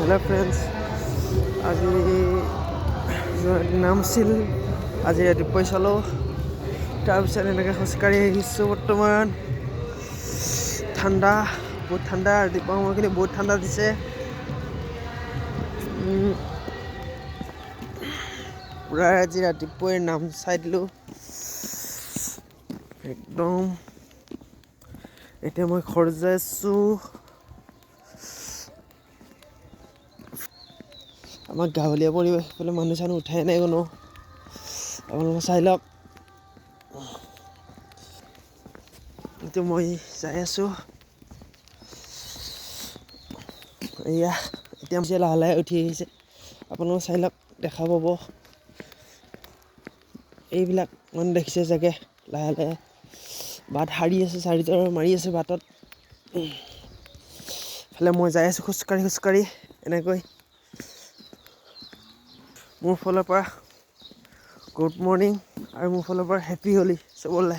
Hello' friends, আজি নাম আছিল। আজি ৰাতিপুৱাই চালোঁ, তাৰপিছত এনেকৈ খোজকাঢ়ি আহিছোঁ। বৰ্তমান ঠাণ্ডা, বহুত ঠাণ্ডা। ৰাতিপুৱা সময়খিনি বহুত ঠাণ্ডা দিছে। পূৰা আজি ৰাতিপুৱাই নাম চাই দিলোঁ একদম। এতিয়া মই ঘৰ যাই আছোঁ। আমাৰ গাঁৱলীয়া পৰিৱেশ, এইফালে মানুহ চানুহ উঠাই নাই কোনো। আপোনালোকে চাই লওক। এতিয়া মই যাই আছোঁ। এয়া এতিয়া লাহে লাহে উঠি আহিছে। আপোনালোকে চাই লওক, দেখা পাব। এইবিলাক মানুহ দেখিছে চাগে, লাহে লাহে বাট সাৰি আছে, চাৰিজন মাৰি আছে বাটত। ইফালে মই যাই আছোঁ খোজকাঢ়ি এনেকৈ। মোৰ ফালৰ পৰা গুড মৰ্ণিং, আৰু মোৰ ফালৰ পৰা হেপ্পী হোলী চবলে।